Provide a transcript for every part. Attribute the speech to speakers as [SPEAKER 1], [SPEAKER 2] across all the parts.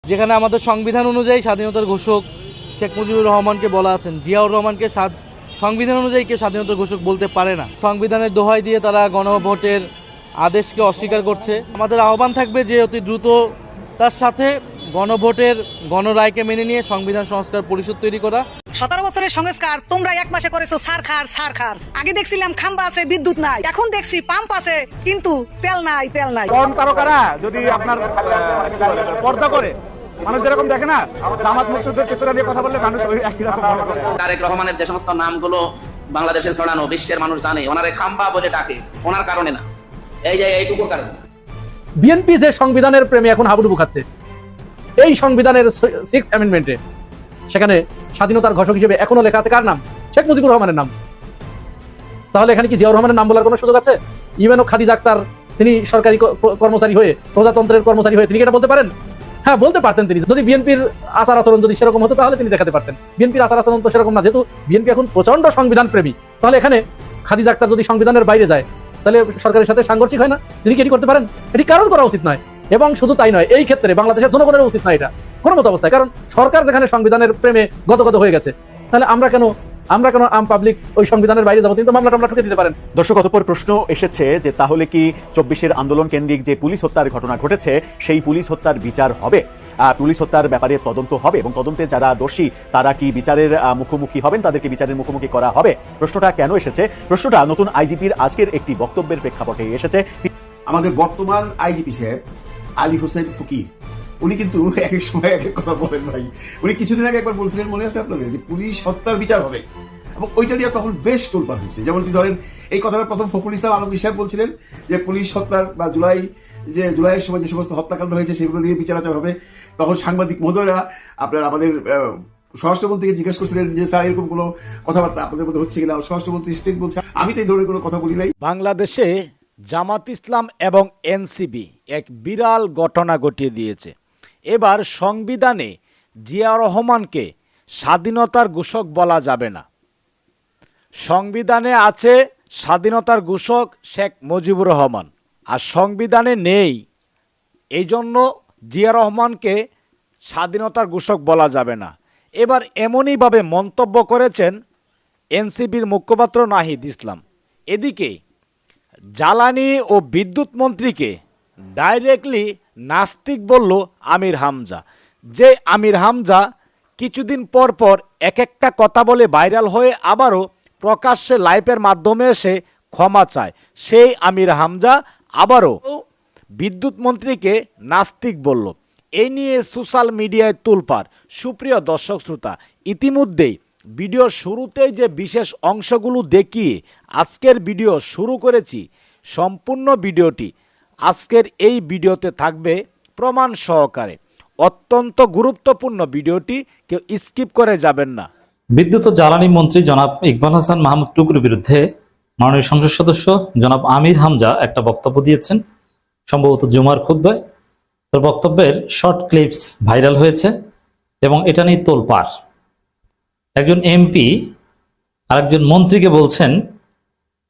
[SPEAKER 1] যেখানে আমাদের সংবিধান অনুযায়ী স্বাধীনতার ঘোষক শেখ মুজিবুর রহমানকে বলা আছেন, জিয়াউর রহমানকে সংবিধান অনুযায়ী কেউ স্বাধীনতার ঘোষক বলতে পারে না। সংবিধানের দোহাই দিয়ে তারা গণভোটের আদেশকে অস্বীকার করছে। আমাদের আহ্বান থাকবে যে অতি দ্রুত তার সাথে গণভোটের গণরায়কে মেনে নিয়ে সংবিধান সংস্কার পরিষদ তৈরি করা।
[SPEAKER 2] 17 বছরের সংস্কার তোমরা এক মাসে করেছো সারখার। আগে দেখছিলাম খাম্বা আছে বিদ্যুৎ নাই, এখন দেখছি পাম্প আছে কিন্তু তেল নাই।
[SPEAKER 3] কোন তারকারা যদি আপনার পর্দা করে, মানুষ যেরকম দেখে না, জামাত মুক্তিযুদ্ধের চেতনা নিয়ে কথা বললে মানুষ ওই একই রকম মনে করে।
[SPEAKER 4] তারেক রহমানের যে সমস্ত নামগুলো বাংলাদেশে ছড়ানো, বিশ্বের মানুষ জানে, ওনারে খাম্বা বলে ডাকে, ওনার কারণে না, এইটুকুর কারণে।
[SPEAKER 5] বিএনপি যে সংবিধানের প্রেমে এখন হাবুডুবু খাচ্ছে, এই সংবিধানের 6th অ্যামেন্ডমেন্টে সেখানে স্বাধীনতার ঘোষক হিসেবে এখনো লেখা আছে কার নাম? শেখ মুজিবুর রহমানের নাম। তাহলে এখানে কি জিয়াউর রহমানের নাম বলার কোনো সুযোগ আছে? ইভেন খাদিজা আক্তার, তিনি সরকারি কর্মচারী হয়ে, প্রজাতন্ত্রের কর্মচারী হয়ে তিনি এটা বলতে পারেন? হ্যাঁ, বলতে পারতেন তিনি। যদি বিএনপির আচার আচরণ যদি সেরকম হতো তাহলে তিনি দেখাতে পারতেন। বিএনপির আচার আচরণ তো সেরকম না, যেহেতু বিএনপি এখন প্রচন্ড সংবিধান প্রেমী। তাহলে এখানে খাদিজা আক্তার যদি সংবিধানের বাইরে যায় তাহলে সরকারের সাথে সাংঘর্ষিক হয় না? তিনি কি এটি করতে পারেন? এটি কারণ করা উচিত নয়। এবং শুধু তাই নয়, এই ক্ষেত্রে বাংলাদেশের জনগণের উচিত নয় এটা কোনো মতো অবস্থায়। কারণ সরকার যেখানে সংবিধানের প্রেমে গদগদ হয়ে গেছে, তাহলে আমরা কেন আম পাবলিক ওই সংবিধানের বাইরে যাবো? তিনি তো মামলা টামলা ঠুকে দিতে পারেন।
[SPEAKER 6] দর্শক, অতঃপর প্রশ্ন এসেছে যে তাহলে কি 24-এর আন্দোলন কেন্দ্রিক যে পুলিশ হত্যার ঘটনা ঘটেছে সেই পুলিশ হত্যার বিচার হবে? পুলিশ হত্যার ব্যাপারে তদন্ত হবে এবং তদন্তে যারা দোষী তারা কি বিচারের মুখোমুখি হবেন, তাদেরকে বিচারের মুখোমুখি করা হবে? প্রশ্নটা কেন এসেছে? প্রশ্নটা নতুন আইজিপির আজকের একটি বক্তব্যের প্রেক্ষাপটে এসেছে।
[SPEAKER 7] আমাদের বর্তমান আইজিপি সাহেব আলী হোসেন ফকির, উনি কিন্তু এক এক সময় এক এক কথা বলেন ভাই। উনি কিছুদিন আগে একবার বলছিলেন, মনে আছে আপনাদের, যে পুলিশ হত্যার বিচার হবে, এবং ওইটা নিয়ে তখন বেশ তোলপাড় হয়েছে। যেমন কি ধরেন, এই কথাটা প্রথম ফখরুল ইসলাম আলমগীর সাহেব বলছিলেন যে পুলিশ হত্যার বা জুলাইয়ের সময় যে সমস্ত হত্যাকাণ্ড হয়েছে সেগুলো নিয়ে বিচার আচার হবে। তখন সাংবাদিক মহোদয়রা আপনার আমাদের স্বরাষ্ট্রমন্ত্রীকে জিজ্ঞেস করছিলেন যে স্যার এরকম কোনো কথাবার্তা আপনাদের মধ্যে হচ্ছে কিনা। স্বরাষ্ট্রমন্ত্রী স্টেট বলছে আমি তো এই ধরনের কোনো কথা বলি নাই।
[SPEAKER 8] বাংলাদেশে জামাত ইসলাম এবং এনসিপি এক বিরাল ঘটনা ঘটিয়ে দিয়েছে। এবার সংবিধানে জিয়া রহমানকে স্বাধীনতার ঘোষক বলা যাবে না। সংবিধানে আছে স্বাধীনতার ঘোষক শেখ মুজিবুর রহমান, আর সংবিধানে নেই, এই জন্য জিয়া রহমানকে স্বাধীনতার ঘোষক বলা যাবে না। এবার এমনইভাবে মন্তব্য করেছেন এনসিপির মুখপাত্র নাহিদ ইসলাম। এদিকে জ্বালানি ও বিদ্যুৎ মন্ত্রীকে ডাইরেক্টলি নাস্তিক বলল আমির হামজা। যে আমির হামজা কিছুদিন পর পর এক একটা কথা বলে ভাইরাল হয়ে আবারও প্রকাশ্যে লাইভের মাধ্যমে এসে ক্ষমা চায়, সেই আমির হামজা আবারও বিদ্যুৎ মন্ত্রীকে নাস্তিক বলল। এই নিয়ে সোশ্যাল মিডিয়ায় তোলপাড়। সুপ্রিয় দর্শক শ্রোতা, ইতিমধ্যেই ভিডিওর শুরুতেই যে বিশেষ অংশগুলো দেখিয়ে আজকের ভিডিও শুরু করেছি, সম্পূর্ণ ভিডিওটি আজকের এই ভিডিওতে থাকবে প্রমাণ সহকারে। অত্যন্ত গুরুত্বপূর্ণ ভিডিওটি, কেউ স্কিপ করে যাবেন না।
[SPEAKER 9] বিদ্যুৎ ও জ্বালানি মন্ত্রী জনাব ইকবাল হাসান মাহমুদ টুকুর বিরুদ্ধে মাননীয় সংসদ সদস্য জনাব আমির হামজা একটা বক্তব্য দিয়েছেন, সম্ভবত জুমার খুতবায়। তার বক্তব্যের শর্ট ক্লিপস ভাইরাল হয়েছে এবং এটা নিয়ে তোলপাড়। একজন এমপি আরেকজন মন্ত্রীকে বলছেন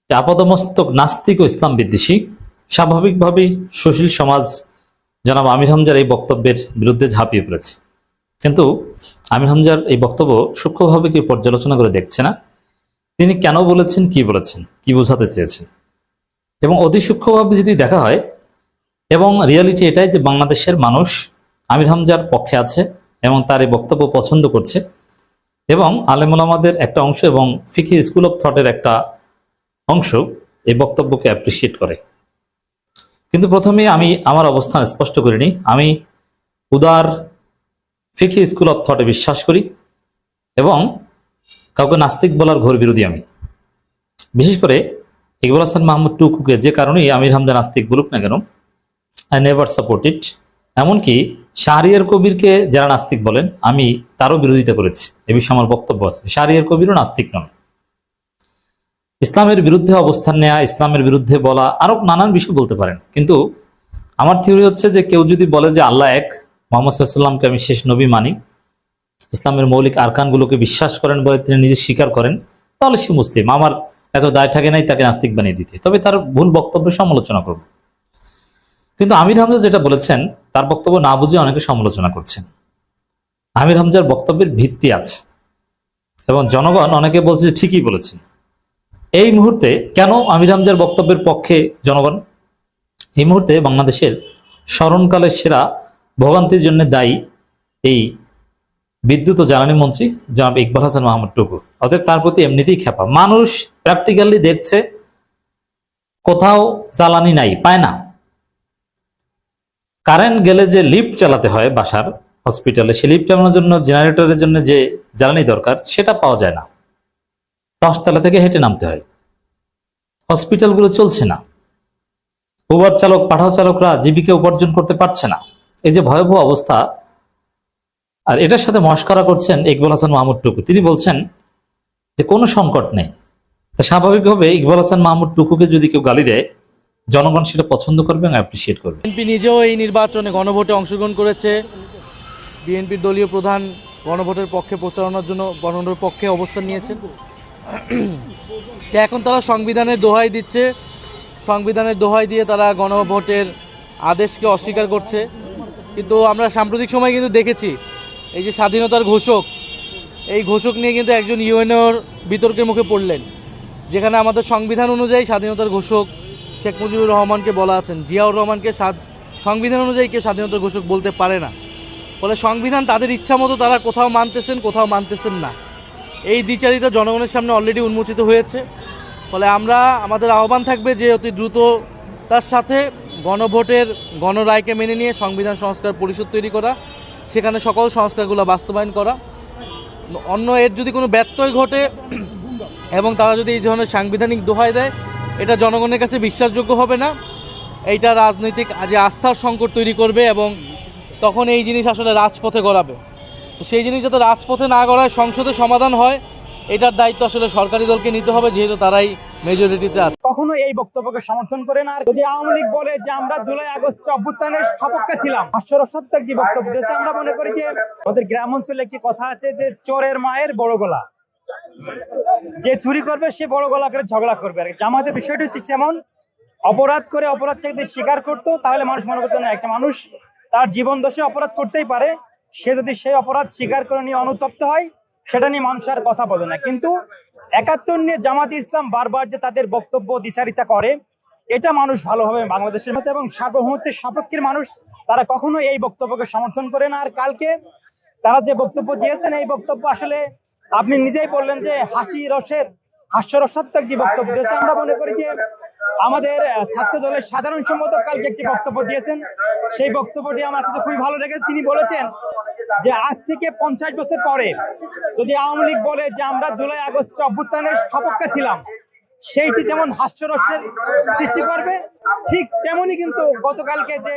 [SPEAKER 9] যে আপাদমস্তক নাস্তিক ও ইসলাম বিদ্বেষী। স্বাভাবিকভাবেই সুশীল সমাজ জনাব আমির হামজার এই বক্তব্যের বিরুদ্ধে ঝাঁপিয়ে পড়েছে। কিন্তু আমির হামজার এই বক্তব্য সূক্ষ্মভাবে কেউ পর্যালোচনা করে দেখছে না। তিনি কেন বলেছেন, কি বলেছেন, কি বোঝাতে চেয়েছেন, এবং অতি সূক্ষ্মভাবে যদি দেখা হয়, এবং রিয়ালিটি এটাই যে বাংলাদেশের মানুষ আমির হামজার পক্ষে আছে এবং তার এই বক্তব্য পছন্দ করছে, এবং আলেম ওলামাদের একটা অংশ এবং ফিকি স্কুল অফ থটের একটা অংশ এই বক্তব্যকে অ্যাপ্রিসিয়েট করে। কিন্তু প্রথমে আমি আমার অবস্থান স্পষ্ট করিনি। আমি উদার ফিকি স্কুল অফ থটে বিশ্বাস করি এবং কাউকে নাস্তিক বলার ঘোর বিরোধী আমি। বিশেষ করে ইকবাল হাসান মাহমুদ টুকুকে যে কারণেই আমির হামজা নাস্তিক বলুক না কেন, আই নেভার সাপোর্ট ইট। এমনকি শাহরিয়ার কবিরকে যারা নাস্তিক বলেন আমি তারও বিরোধিতা করেছি, এ বিষয়ে আমার বক্তব্য আছে। শাহরিয়ার কবিরও নাস্তিক নন। ইসলামের বিরুদ্ধে অবস্থান নেওয়া, ইসলামের বিরুদ্ধে বলা, আরো নানান বিষয় বলতে পারেন, কিন্তু আমার থিওরি হচ্ছে যে কেউ যদি বলে যে আল্লাহ এক, মুহাম্মদ সাল্লাল্লাহু আলাইহি ওয়াসাল্লামকে আমি শেষ নবী মানি, ইসলামের মৌলিক আরকানগুলোকে বিশ্বাস করেন বলে তিনি নিজে স্বীকার করেন, তাহলে সে মুসলিম। আমার এত দায় থাকে নাই তাকে নাস্তিক বানিয়ে দিতে, তবে তার ভুল বক্তব্যের সমালোচনা করব। কিন্তু আমির হামজা যেটা বলেছেন তার বক্তব্য না বুঝে অনেকে সমালোচনা করছেন। আমির হামজার বক্তব্যের ভিত্তি আছে এবং জনগণ অনেকে বলছে যে ঠিকই বলেছেন। এই মুহূর্তে কেন আমির হামজার বক্তব্যের পক্ষে জনগণ? এই মুহূর্তে বাংলাদেশের স্মরণকালের সেরা ভোগান্তির জন্য দায়ী এই বিদ্যুৎ ও জ্বালানি মন্ত্রী জনাব ইকবাল হাসান মাহমুদ টুকু। অতএব তার প্রতি এমনিতেই খেপা। মানুষ প্র্যাকটিক্যালি দেখছে কোথাও জ্বালানি নাই, পায় না। কারেন্ট গেলে যে লিফট চালাতে হয় বাসার হসপিটালে, সে লিফট চালানোর জন্য জেনারেটরের জন্য যে জ্বালানি দরকার সেটা পাওয়া যায় না, 10 তলা থেকে হেঁটে নামতে হয়। হসপিটালগুলো চলছে না, উবার চালক পাঠাও চালকরা জীবিকা উপার্জন করতে পারছে না। এই যে ভয়াবহ অবস্থা, আর এটার সাথে মশকরা করছেন ইকবাল হাসান মাহমুদ টুকু। তিনি বলছেন যে কোনো সংকট নেই। তা স্বাভাবিকভাবে ইকবাল হাসান মাহমুদ টুকুকে যদি কেউ গালি দেয়, জনগণ সেটা পছন্দ করবে এবং অ্যাপ্রিসিয়েট করবে।
[SPEAKER 1] বিএনপি নিজেও এই নির্বাচনে গণভোটে অংশগ্রহণ করেছে। বিএনপির দলীয় প্রধান গণভোটের পক্ষে প্রচারণার জন্য গণভোটের পক্ষে অবস্থান নিয়েছেন। এখন তারা সংবিধানের দোহাই দিচ্ছে, সংবিধানের দোহাই দিয়ে তারা গণভোটের আদেশকে অস্বীকার করছে। কিন্তু আমরা সাম্প্রতিক সময় কিন্তু দেখেছি এই যে স্বাধীনতার ঘোষক, এই ঘোষক নিয়ে কিন্তু একজন ইউএনওর বিতর্কের মুখে পড়লেন, যেখানে আমাদের সংবিধান অনুযায়ী স্বাধীনতার ঘোষক শেখ মুজিবুর রহমানকে বলা আছেন, জিয়াউর রহমানকে সংবিধান অনুযায়ী কেউ স্বাধীনতার ঘোষক বলতে পারে না। ফলে সংবিধান তাদের ইচ্ছা মতো তারা কোথাও মানতেছেন, কোথাও মানতেছেন না। এই দ্বিচারিতা জনগণের সামনে অলরেডি উন্মোচিত হয়েছে। ফলে আমরা আমাদের আহ্বান থাকবে যে অতি দ্রুত তার সাথে গণভোটের গণরায়কে মেনে নিয়ে সংবিধান সংস্কার পরিষদ তৈরি করা, সেখানে সকল সংস্কারগুলো বাস্তবায়ন করা। অন্য এর যদি কোনো ব্যত্যয় ঘটে এবং তারা যদি এই ধরনের সাংবিধানিক দোহাই দেয়, এটা জনগণের কাছে বিশ্বাসযোগ্য হবে না। এইটা রাজনৈতিক যে আস্থার সংকট তৈরি করবে এবং তখন এই জিনিস আসলে রাজপথে গড়াবে। তো সেই জিনিস যাতে রাজপথে না গড়ায়, সংসদে সমাধান হয়, এটার দায়িত্ব আসলে সরকারি দলকে নিতে হবে, যেহেতু তারাই মেজরিটিতে আছে।
[SPEAKER 10] কখনো এই বক্তব্যকে সমর্থন করে না। আর যদি আওয়ামী লীগ বলে যে আমরা জুলাই আগস্ট অভ্যুত্থানের সপক্ষে ছিলাম, হাস্যরসাত্মক একটি বক্তব্য দেশে আমরা মনে করি যে আমাদের গ্রাম অঞ্চলে একটি কথা আছে যে চোরের মায়ের বড় গলা, যে চুরি করবে সে বড় গলা করে ঝগড়া করবে। আর জামাতের বিষয়টি যেমন অপরাধ করে অপরাধটা যদি স্বীকার করতো, তাহলে মানুষ মনে করতো না, একটা মানুষ তার জীবন দশে অপরাধ করতেই পারে, সে যদি সেই অপরাধ স্বীকার করে নিয়ে অনুতপ্ত হয়, সেটা নিয়ে মানুষ আর কথা বলে না। কিন্তু ৭১ নিয়ে জামাতে ইসলাম বারবার যে তাদের বক্তব্য দ্বিচারিতা করে, এটা মানুষ ভালোভাবে বাংলাদেশের মতো এবং সার্বভৌমত্বের সপক্ষের মানুষ, তারা কখনো এই বক্তব্যকে সমর্থন করে না। আর কালকে তারা যে বক্তব্য দিয়েছেন, এই বক্তব্য আসলে আপনি নিজেই বললেন যে হাস্যরসাত্মক একটি বক্তব্য দিয়েছে। আমরা মনে করি যে আমাদের ছাত্র দলের সাধারণ সম্পাদক কালকে একটি বক্তব্য দিয়েছেন, সেই বক্তব্যটি আমার কাছে খুবই ভালো লেগেছে। তিনি বলেছেন যে আজ থেকে 50 বছর পরে যদি আওয়ামী লীগ বলে যে আমরা জুলাই আগস্ট অভ্যুত্থানের সপক্ষে ছিলাম, সেইটি যেমন হাস্যরসের সৃষ্টি করবে, ঠিক তেমনি কিন্তু গতকালকে যে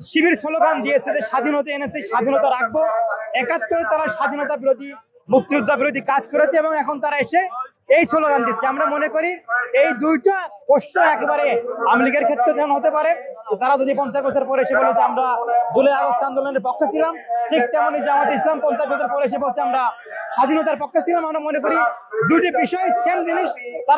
[SPEAKER 10] শিবির স্লোগান দিয়েছে যে স্বাধীনতা এনেছে, স্বাধীনতা রাখবো, ৭১ তারা স্বাধীনতা বিরোধী, মুক্তিযোদ্ধা বিরোধী কাজ করেছে এবং এখন তারা এসে এই স্লোগান দিচ্ছে। আমরা মনে করি এই দুইটা প্রশ্ন একেবারে আওয়ামী লীগের ক্ষেত্রে যেমন হতে পারে, তারা যদি 50 বছর পরে এসে বলে যে আমরা জুলাই আগস্ট আন্দোলনের পক্ষে ছিলাম, ঠিক তেমনি জামাত ইসলাম 50 বছর পরে এসে বলছে আমরা স্বাধীনতার পক্ষে ছিলাম। আমরা মনে করি দুটি বিষয় সেম জিনিস, তারা